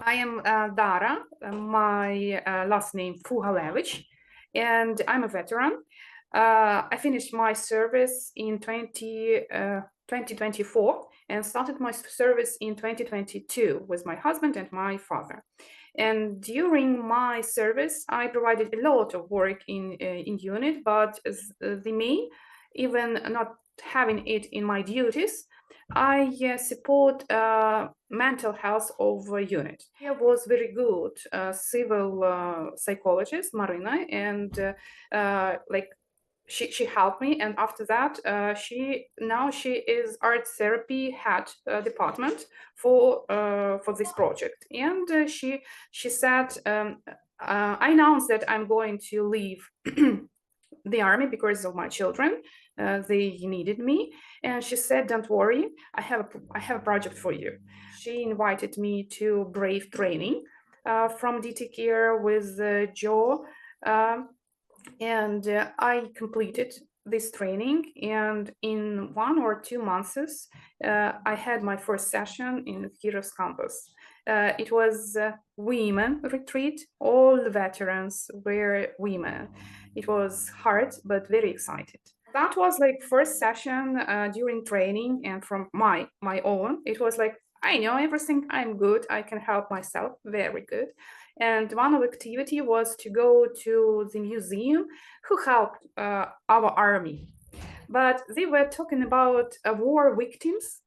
I am Dara, my last name Fugalevych, and I'm a veteran. I finished my service in 2024 and started my service in 2022 with my husband and my father. And during my service, I provided a lot of work in unit, but the main, even not having it in my duties, I support mental health of unit. He was very good civil psychologist, Marina, and like she helped me, and after that she is art therapy head department for this project, and she said I announced that I'm going to leave the army because of my children. They needed me, and she said, "Don't worry, I have a project for you." She invited me to brave training from DTCare with Joe, and I completed this training. And in 1 or 2 months, I had my first session in Heroes Campus. It was a women retreat. All the veterans were women. It was hard, but very excited. That was like first session during training, and from my own, it was like, I know everything, I'm good, I can help myself, very good. And one of the activity was to go to the museum who helped our army. But they were talking about war victims.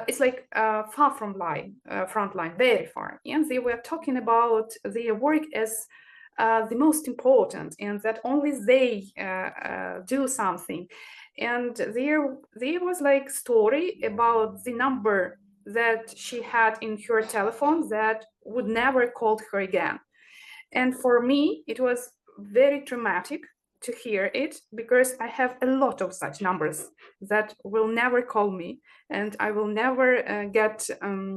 It's like far from front line, very far. And they were talking about their work as the most important, and that only they do something. And there was like story about the number that she had in her telephone that would never call her again. And for me, it was very traumatic to hear it, because I have a lot of such numbers that will never call me, and I will never get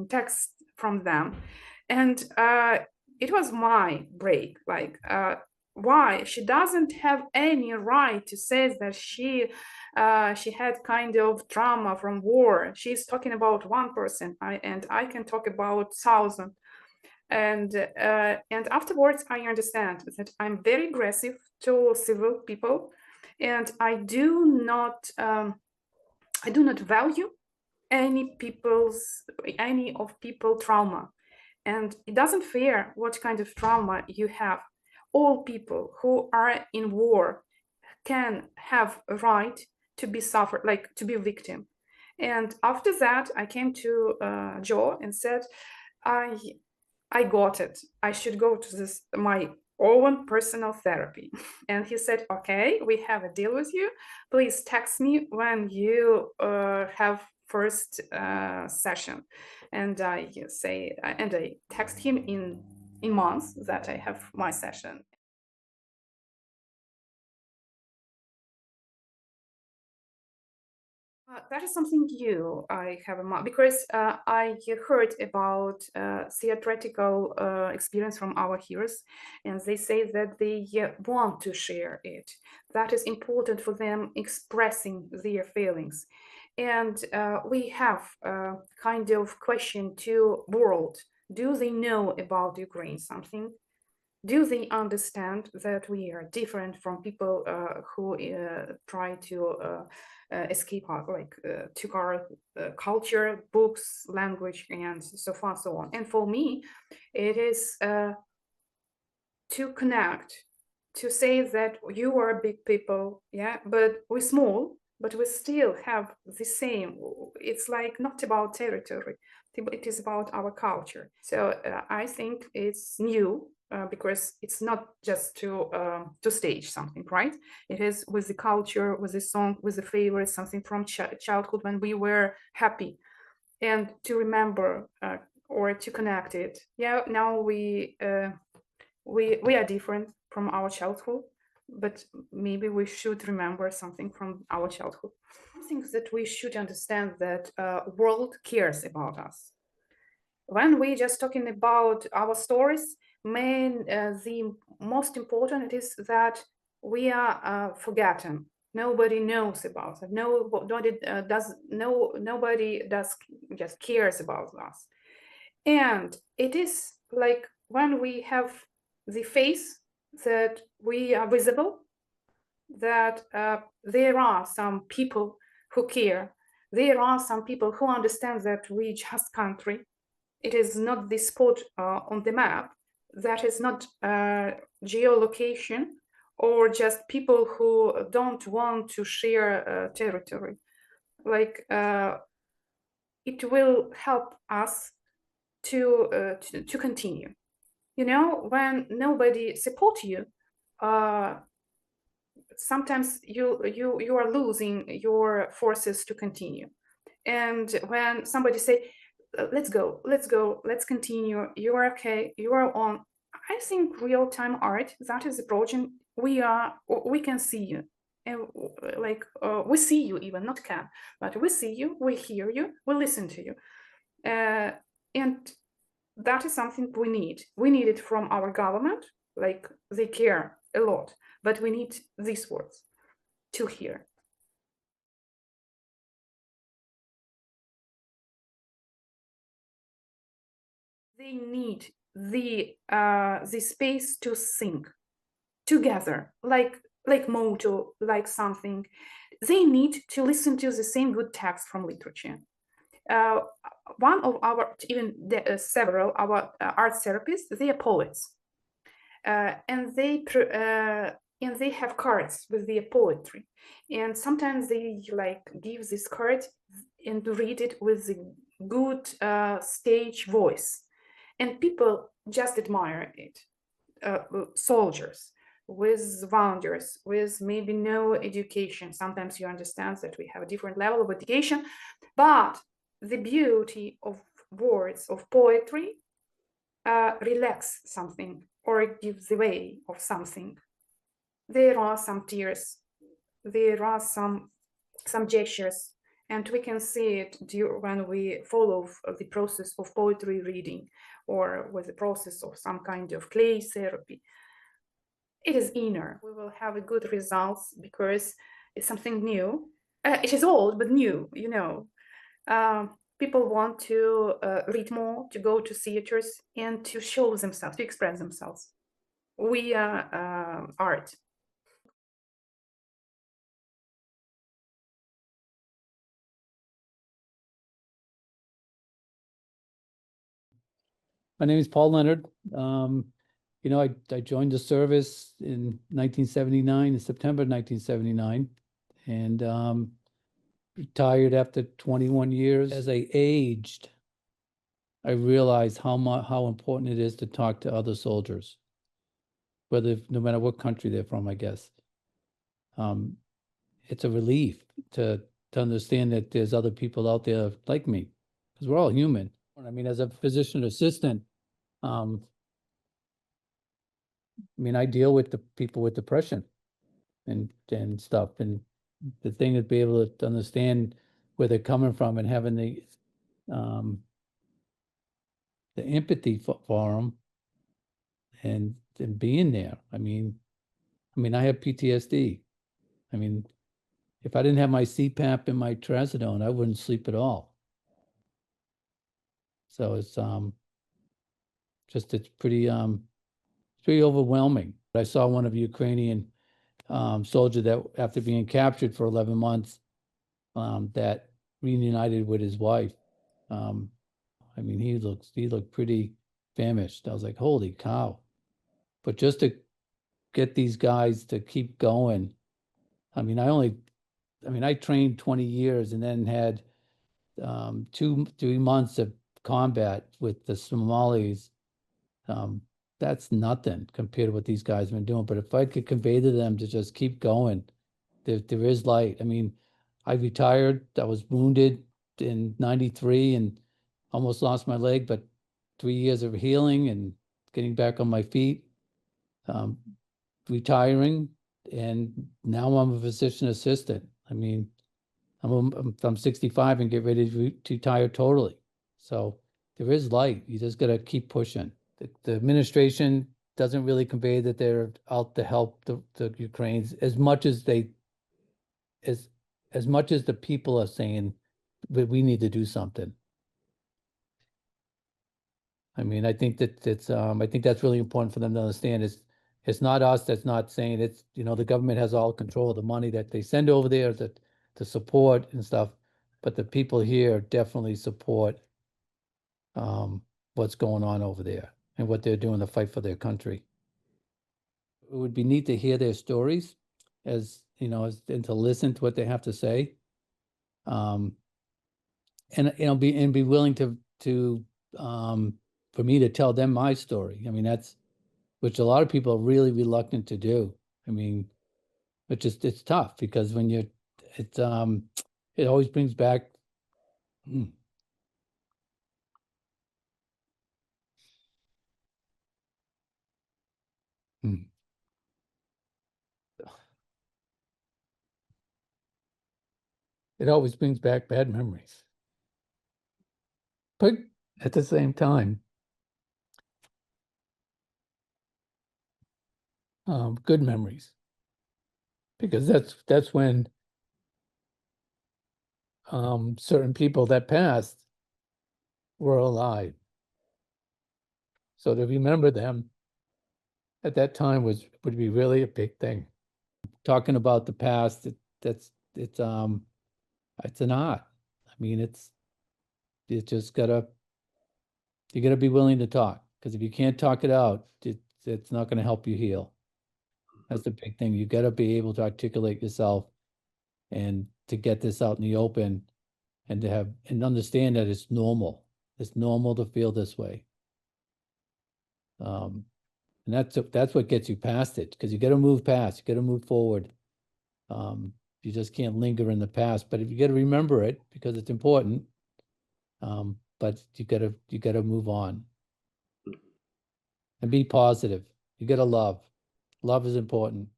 text from them. And it was my break, like, why she doesn't have any right to say that she had kind of trauma from war. She's talking about one person, and I can talk about 1,000. And afterwards, I understand that I'm very aggressive to civil people, and I do not value any of people trauma. And it doesn't fair what kind of trauma you have. All people who are in war can have a right to be suffered, like to be a victim. And after that, I came to Joe and said, I got it. I should go to this my own personal therapy. And he said, okay, we have a deal with you. Please text me when you have first session. And I text him in months that I have my session. That is something new I have in mind, because I heard about theatrical experience from our heroes, and they say that they want to share it. That is important for them, expressing their feelings. And we have a kind of question to world: do they know about Ukraine something? Do they understand that we are different from people who try to escape our, took our culture, books, language, and so far, so on? And for me, it is to connect, to say that you are big people, yeah, but we're small, but we still have the same. It's like not about territory, it is about our culture. So I think it's new, because it's not just to stage something, right? It is with the culture, with the song, with the favorite, something from childhood when we were happy, and to remember or to connect it. Yeah, now we are different from our childhood, but maybe we should remember something from our childhood. I think that we should understand that world cares about us. When we just talking about our stories, the most important is that we are forgotten. Nobody knows about it. Nobody does just cares about us. And it is like when we have the face that we are visible, that there are some people who care, there are some people who understand that we just country. It is not the spot on the map, that is not geolocation, or just people who don't want to share territory. Like it will help us to continue. You know, when nobody supports you, sometimes you are losing your forces to continue. And when somebody say, let's go, let's continue, you are okay, you are on, I think real-time art, that is approaching, we can see you, and like we see you, even not can, but we see you, we hear you, we listen to you, and that is something we need it from our government, like they care a lot, but we need these words to hear. They need the space to think together, like motto, like something. They need to listen to the same good text from literature. Uh, One of our, even several our art therapists, they are poets, and they have cards with their poetry, and sometimes they like give this card and read it with the good stage voice, and people just admire it. Soldiers with volunteers with maybe no education, sometimes you understand that we have a different level of education, but the beauty of words of poetry relax something or gives the way of something. There are some tears, there are some gestures, and we can see it when we follow the process of poetry reading or with the process of some kind of clay therapy. It is inner. We will have a good results because it's something new. It is old but new, you know. People want to read more, to go to theaters, and to show themselves, to express themselves. We are art. My name is Paul Leonard. I joined the service in 1979, in September 1979, and retired after 21 years. As I aged, I realized how important it is to talk to other soldiers, no matter what country they're from, I guess. It's a relief to understand that there's other people out there like me, because we're all human. I mean, as a physician assistant, I deal with the people with depression and stuff, and the thing is be able to understand where they're coming from and having the empathy for them and being there. I I have PTSD. If I didn't have my CPAP and my trazodone, I wouldn't sleep at all. So it's pretty overwhelming. I saw one of Ukrainian soldier that after being captured for 11 months, that reunited with his wife. He looked pretty famished. I was like, holy cow. But just to get these guys to keep going. I trained 20 years and then had 3 months of combat with the Somalis. That's nothing compared to what these guys have been doing. But if I could convey to them to just keep going, there is light. I retired. I was wounded in 93 and almost lost my leg, but 3 years of healing and getting back on my feet, retiring, and now I'm a physician assistant. I'm 65 and get ready to retire totally. So there is light. You just got to keep pushing. The administration doesn't really convey that they're out to help the Ukrainians as much as as much as the people are saying that we need to do something. I mean, I think that I think that's really important for them to understand. It's not us that's not saying it's, the government has all control of the money that they send over there to support and stuff, but the people here definitely support what's going on over there and what they're doing to fight for their country. It would be neat to hear their stories and to listen to what they have to say. And be willing to for me to tell them my story. I mean, that's which a lot of people are really reluctant to do. I mean, it's tough because when it always brings back. Mm. Mm. It always brings back bad memories. But at the same time, good memories, because that's when certain people that passed were alive. So to remember them at that time would be really a big thing. Talking about the past, it's an art. I mean, you just you gotta be willing to talk, because if you can't talk it out, it's not gonna help you heal. That's the big thing. You gotta be able to articulate yourself and to get this out in the open and and understand that it's normal. It's normal to feel this way. And that's what gets you past it, because you got to move past, you got to move forward. You just can't linger in the past, but if you got to remember it because it's important. But you got to move on and be positive. You got to love. Love is important.